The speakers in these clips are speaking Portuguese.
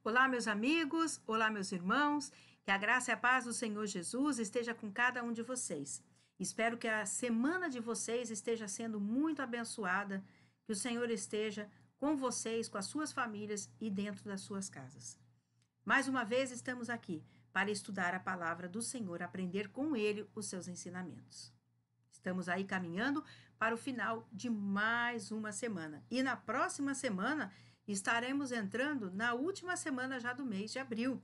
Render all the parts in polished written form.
Olá, meus amigos, olá, meus irmãos, que a graça e a paz do Senhor Jesus esteja com cada um de vocês. Espero que a semana de vocês esteja sendo muito abençoada, que o Senhor esteja com vocês, com as suas famílias e dentro das suas casas. Mais uma vez estamos aqui para estudar a palavra do Senhor, aprender com Ele os seus ensinamentos. Estamos aí caminhando para o final de mais uma semana. E na próxima semana estaremos entrando na última semana já do mês de abril,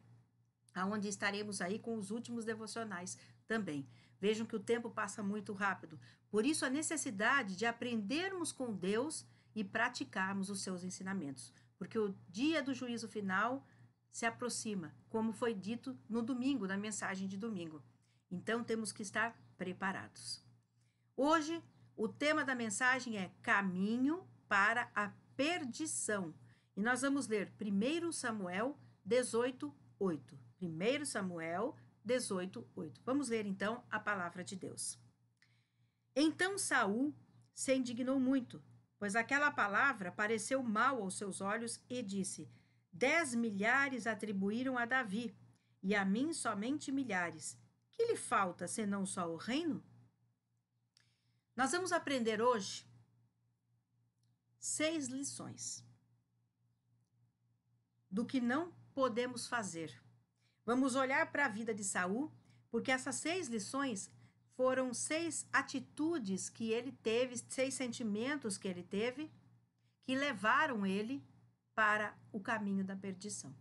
aonde estaremos aí com os últimos devocionais também. Vejam que o tempo passa muito rápido. Por isso a necessidade de aprendermos com Deus e praticarmos os seus ensinamentos. Porque o dia do juízo final se aproxima, como foi dito no domingo, na mensagem de domingo. Então temos que estar preparados. Hoje, o tema da mensagem é Caminho para a Perdição. E nós vamos ler 1 Samuel 18:8. 1 Samuel 18:8. Vamos ler então a palavra de Deus. Então Saul se indignou muito, pois aquela palavra pareceu mal aos seus olhos e disse: 10 milhares atribuíram a Davi, e a mim somente milhares. Que lhe falta senão só o reino? Nós vamos aprender hoje 6 lições do que não podemos fazer. Vamos olhar para a vida de Saul, porque essas 6 lições foram 6 atitudes que ele teve, 6 sentimentos que ele teve, que levaram ele para o caminho da perdição.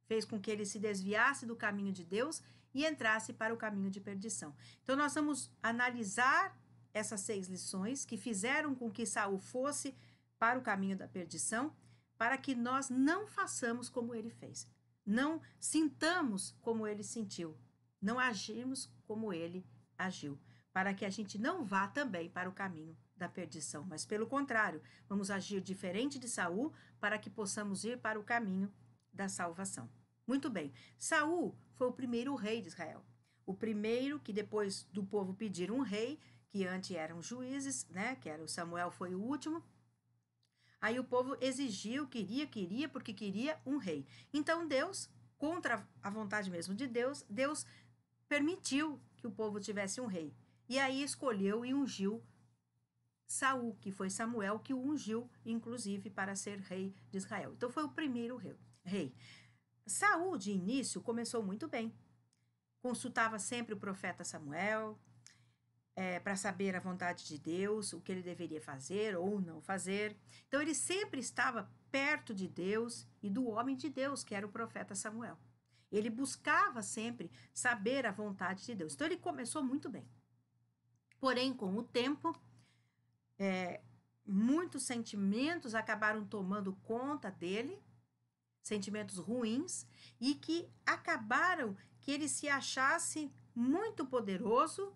Fez com que ele se desviasse do caminho de Deus e entrasse para o caminho de perdição. Então nós vamos analisar essas 6 lições que fizeram com que Saul fosse para o caminho da perdição, para que nós não façamos como ele fez. Não sintamos como ele sentiu. Não agimos como ele agiu. Para que a gente não vá também para o caminho da perdição. Mas pelo contrário, vamos agir diferente de Saul para que possamos ir para o caminho da salvação. Muito bem. Saul foi o primeiro rei de Israel. O primeiro que depois do povo pedir um rei, que antes eram juízes, né? Que era o Samuel, foi o último. Aí o povo exigiu, queria, porque queria um rei. Então Deus, contra a vontade mesmo de Deus, Deus permitiu que o povo tivesse um rei. E aí escolheu e ungiu Saul, que foi Samuel, que o ungiu, inclusive, para ser rei de Israel. Então foi o primeiro rei. Saul, de início, começou muito bem. Consultava sempre o profeta Samuel, para saber a vontade de Deus, o que ele deveria fazer ou não fazer. Então, ele sempre estava perto de Deus e do homem de Deus, que era o profeta Samuel. Ele buscava sempre saber a vontade de Deus. Então, ele começou muito bem. Porém, com o tempo, muitos sentimentos acabaram tomando conta dele, sentimentos ruins, e que acabaram que ele se achasse muito poderoso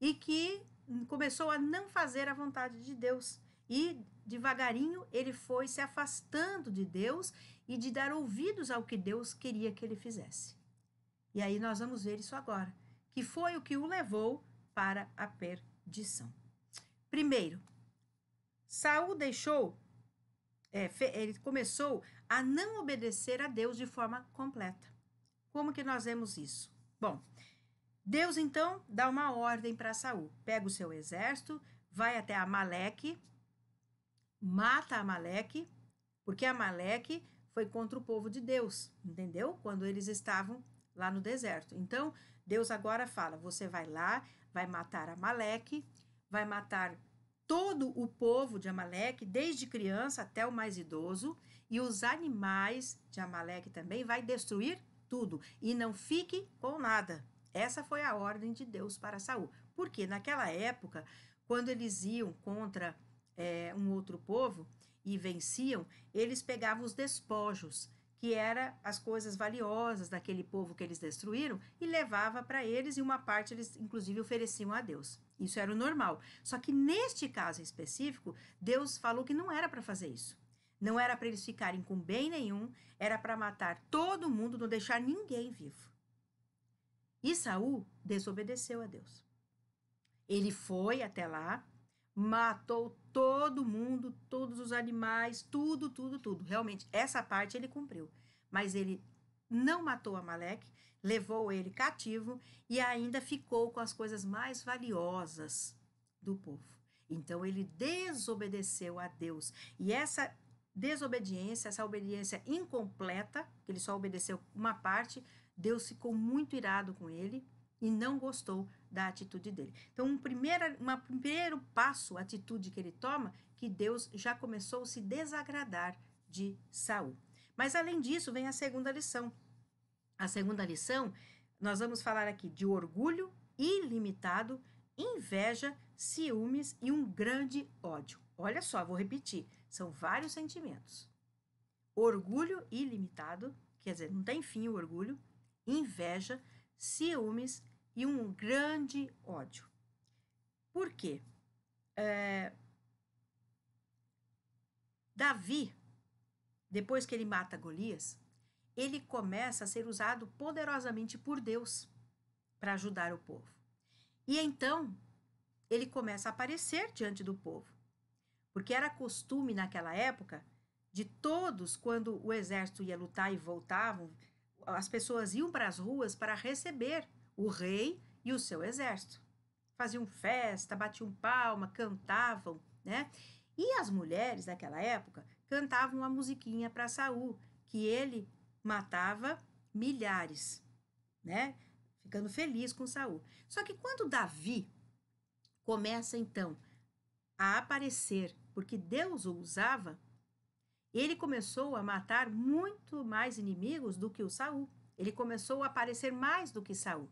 e que começou a não fazer a vontade de Deus. E devagarinho ele foi se afastando de Deus e de dar ouvidos ao que Deus queria que ele fizesse. E aí nós vamos ver isso agora, que foi o que o levou para a perdição. Primeiro, Saul ele começou a não obedecer a Deus de forma completa. Como que nós vemos isso? Bom, Deus, então, dá uma ordem para Saul. Pega o seu exército, vai até Amaleque, mata Amaleque, porque Amaleque foi contra o povo de Deus, entendeu? Quando eles estavam lá no deserto. Então, Deus agora fala, você vai lá, vai matar Amaleque, vai matar todo o povo de Amaleque, desde criança até o mais idoso, e os animais de Amaleque também, vai destruir tudo, e não fique com nada. Essa foi a ordem de Deus para Saul. Porque naquela época, quando eles iam contra um outro povo e venciam, eles pegavam os despojos, que eram as coisas valiosas daquele povo que eles destruíram, e levava para eles, e uma parte eles inclusive ofereciam a Deus. Isso era o normal. Só que neste caso específico, Deus falou que não era para fazer isso. Não era para eles ficarem com bem nenhum, era para matar todo mundo, não deixar ninguém vivo. E Saul desobedeceu a Deus. Ele foi até lá, matou todo mundo, todos os animais, tudo. Realmente, essa parte ele cumpriu. mas ele não matou Amaleque, levou ele cativo e ainda ficou com as coisas mais valiosas do povo. Então ele desobedeceu a Deus. E essa desobediência, essa obediência incompleta, que ele só obedeceu uma parte, Deus ficou muito irado com ele e não gostou da atitude dele. Então, um primeiro passo, atitude que ele toma, que Deus já começou a se desagradar de Saul. Mas, além disso, vem a segunda lição. A segunda lição, nós vamos falar aqui de orgulho ilimitado, inveja, ciúmes e um grande ódio. Olha só, vou repetir, são vários sentimentos. Orgulho ilimitado, quer dizer, não tem fim o orgulho, inveja, ciúmes e um grande ódio. Por quê? Davi, depois que ele mata Golias, ele começa a ser usado poderosamente por Deus para ajudar o povo. E então, ele começa a aparecer diante do povo. Porque era costume naquela época de todos, quando o exército ia lutar e voltavam, as pessoas iam para as ruas para receber o rei e o seu exército. Faziam festa, batiam palma, cantavam, né? E as mulheres daquela época cantavam uma musiquinha para Saul, que ele matava milhares, né? Ficando feliz com Saul. Só que quando Davi começa então a aparecer, porque Deus o usava, ele começou a matar muito mais inimigos do que o Saul. Ele começou a aparecer mais do que Saul.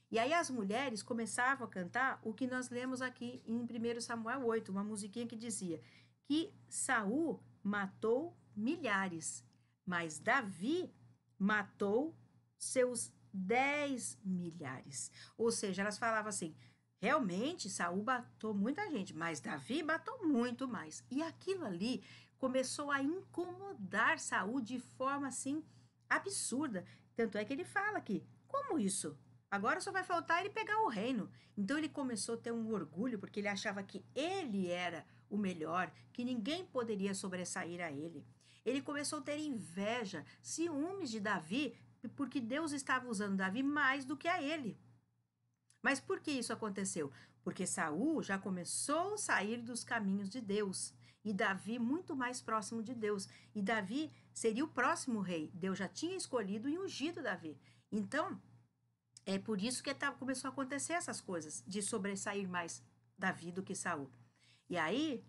E aí as mulheres começavam a cantar o que nós lemos aqui em 1 Samuel 8, uma musiquinha que dizia que Saul matou milhares, mas Davi matou seus 10 milhares. Ou seja, elas falavam assim, realmente Saul matou muita gente, mas Davi matou muito mais. E aquilo ali começou a incomodar Saul de forma assim absurda. Tanto é que ele fala aqui, como isso? Agora só vai faltar ele pegar o reino. Então ele começou a ter um orgulho, porque ele achava que ele era o melhor, que ninguém poderia sobressair a ele. Ele começou a ter inveja, ciúmes de Davi, porque Deus estava usando Davi mais do que a ele. Mas por que isso aconteceu? Porque Saul já começou a sair dos caminhos de Deus. E Davi muito mais próximo de Deus. E Davi seria o próximo rei. Deus já tinha escolhido e ungido Davi. Então, é por isso que começou a acontecer essas coisas, de sobressair mais Davi do que Saul. E aí,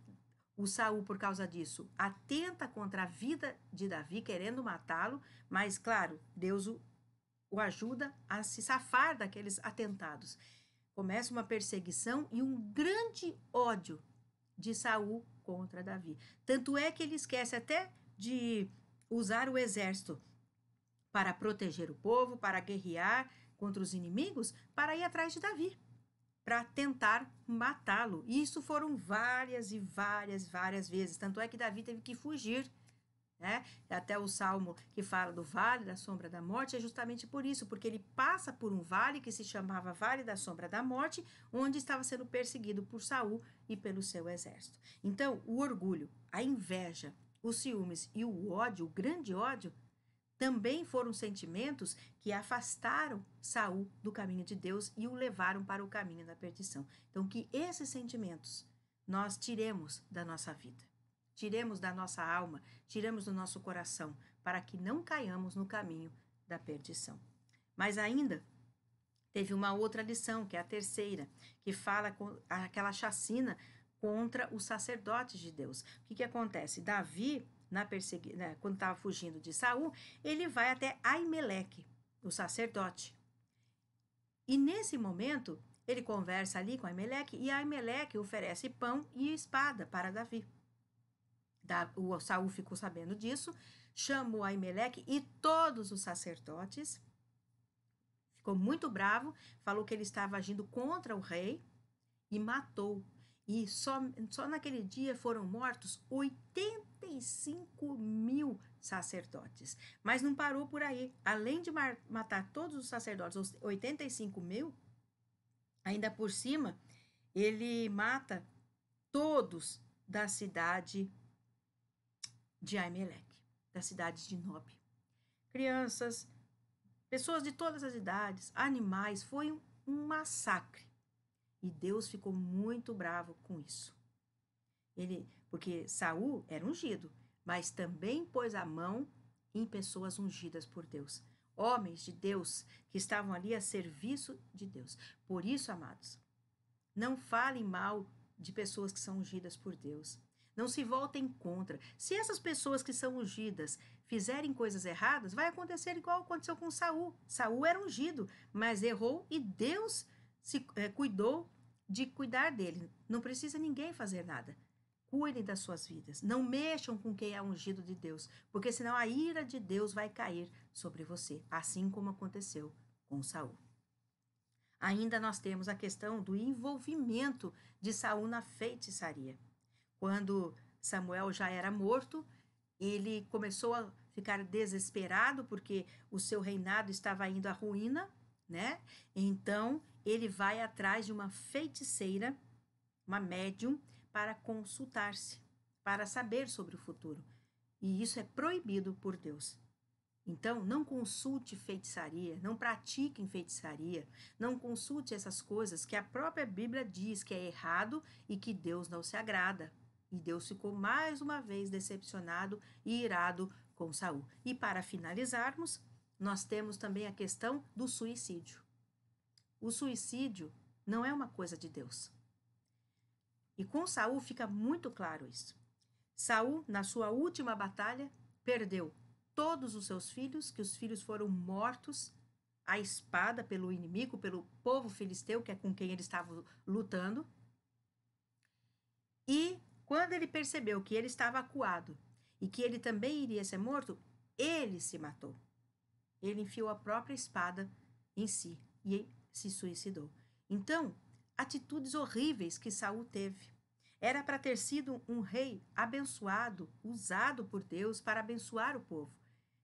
o Saul, por causa disso, atenta contra a vida de Davi, querendo matá-lo, mas, claro, Deus o ajuda a se safar daqueles atentados. Começa uma perseguição e um grande ódio de Saul contra Davi. Tanto é que ele esquece até de usar o exército para proteger o povo, para guerrear contra os inimigos, para ir atrás de Davi, para tentar matá-lo. E isso foram várias e várias vezes. Tanto é que Davi teve que fugir, né? Até o Salmo que fala do Vale da Sombra da Morte é justamente por isso, porque ele passa por um vale que se chamava Vale da Sombra da Morte, onde estava sendo perseguido por Saul e pelo seu exército. Então, o orgulho, a inveja, os ciúmes e o ódio, o grande ódio, também foram sentimentos que afastaram Saul do caminho de Deus e o levaram para o caminho da perdição. Então, que esses sentimentos nós tiremos da nossa vida, tiremos da nossa alma, tiremos do nosso coração, para que não caiamos no caminho da perdição. Mas ainda teve uma outra lição, que é a terceira, que fala com aquela chacina contra os sacerdotes de Deus. O que acontece? Davi, quando estava fugindo de Saul, ele vai até Aimeleque, o sacerdote. E nesse momento, ele conversa ali com Aimeleque e Aimeleque oferece pão e espada para Davi. O Saul ficou sabendo disso, chamou Aimeleque e todos os sacerdotes, ficou muito bravo, falou que ele estava agindo contra o rei e matou. E só naquele dia foram mortos 85 mil sacerdotes. Mas não parou por aí. Além de matar todos os sacerdotes, os 85 mil, ainda por cima, ele mata todos da cidade de Aimeleque, da cidade de Nob. crianças, pessoas de todas as idades, animais, foi um massacre. E Deus ficou muito bravo com isso. Porque Saul era ungido, mas também pôs a mão em pessoas ungidas por Deus. Homens de Deus que estavam ali a serviço de Deus. Por isso, amados, não falem mal de pessoas que são ungidas por Deus. Não se voltem contra. Se essas pessoas que são ungidas fizerem coisas erradas, vai acontecer igual aconteceu com Saul. Saul era ungido, mas errou e Deus cuidou de cuidar dele. Não precisa ninguém fazer nada. Cuidem das suas vidas. Não mexam com quem é ungido de Deus, porque senão a ira de Deus vai cair sobre você, assim como aconteceu com Saul. Ainda nós temos a questão do envolvimento de Saul na feitiçaria. Quando Samuel já era morto, ele começou a ficar desesperado porque o seu reinado estava indo à ruína, né? Então, ele vai atrás de uma feiticeira, uma médium, para consultar-se, para saber sobre o futuro. E isso é proibido por Deus. Então, não consulte feitiçaria, não pratiquem feitiçaria, não consulte essas coisas que a própria Bíblia diz que é errado e que Deus não se agrada. E Deus ficou mais uma vez decepcionado e irado com Saul. E para finalizarmos, nós temos também a questão do suicídio. O suicídio não é uma coisa de Deus. E com Saul fica muito claro isso. Saul, na sua última batalha, perdeu todos os seus filhos, que os filhos foram mortos à espada pelo inimigo, pelo povo filisteu, que é com quem ele estava lutando. E quando ele percebeu que ele estava acuado e que ele também iria ser morto, ele se matou. Ele enfiou a própria espada em si e se suicidou. Então, atitudes horríveis que Saul teve. Era para ter sido um rei abençoado, usado por Deus para abençoar o povo.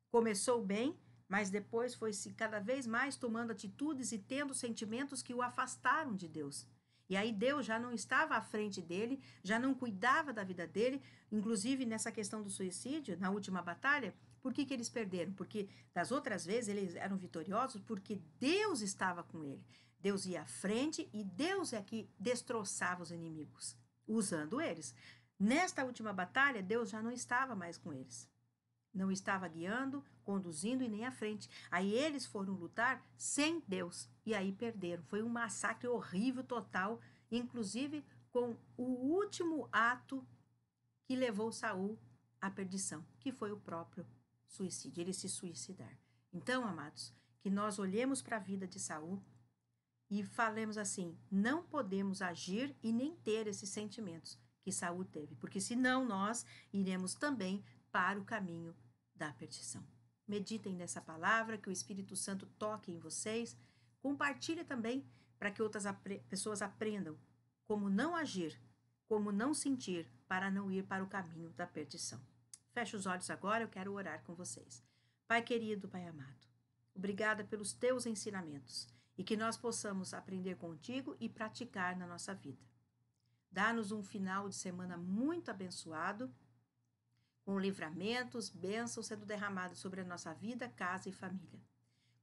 Começou bem, mas depois foi-se cada vez mais tomando atitudes e tendo sentimentos que o afastaram de Deus. E aí Deus já não estava à frente dele, já não cuidava da vida dele, inclusive nessa questão do suicídio, na última batalha. Por que eles perderam? Porque das outras vezes eles eram vitoriosos porque Deus estava com ele. Deus ia à frente e Deus é que destroçava os inimigos, usando eles. Nesta última batalha, Deus já não estava mais com eles. Não estava guiando, conduzindo e nem à frente. Aí eles foram lutar sem Deus e aí perderam. Foi um massacre horrível, total, inclusive com o último ato que levou Saul à perdição, que foi o próprio suicídio, ele se suicidar. Então, amados, que nós olhemos para a vida de Saul e falemos assim: não podemos agir e nem ter esses sentimentos que Saul teve, porque senão nós iremos também para o caminho da perdição. Meditem nessa palavra, que o Espírito Santo toque em vocês. Compartilhe também para que outras pessoas aprendam como não agir, como não sentir, para não ir para o caminho da perdição. Feche os olhos agora, eu quero orar com vocês. Pai querido, Pai amado, obrigada pelos teus ensinamentos e que nós possamos aprender contigo e praticar na nossa vida. Dá-nos um final de semana muito abençoado, com livramentos, bênçãos sendo derramados sobre a nossa vida, casa e família.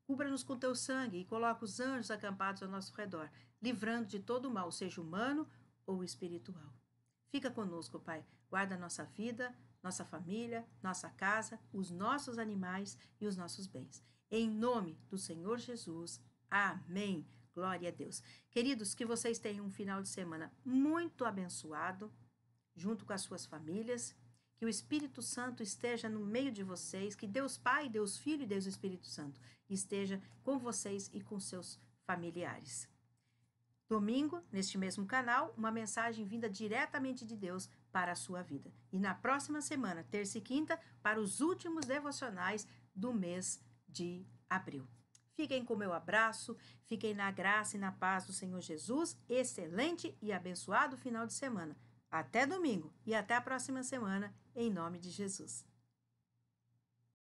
Cubra-nos com teu sangue e coloca os anjos acampados ao nosso redor, livrando de todo o mal, seja humano ou espiritual. Fica conosco, Pai. Guarda a nossa vida, nossa família, nossa casa, os nossos animais e os nossos bens. Em nome do Senhor Jesus. Amém. Glória a Deus. Queridos, que vocês tenham um final de semana muito abençoado, junto com as suas famílias. Que o Espírito Santo esteja no meio de vocês, que Deus Pai, Deus Filho e Deus Espírito Santo esteja com vocês e com seus familiares. Domingo, neste mesmo canal, uma mensagem vinda diretamente de Deus para a sua vida. E na próxima semana, terça e quinta, para os últimos devocionais do mês de abril. Fiquem com o meu abraço, fiquem na graça e na paz do Senhor Jesus. Excelente e abençoado final de semana. Até domingo e até a próxima semana, em nome de Jesus.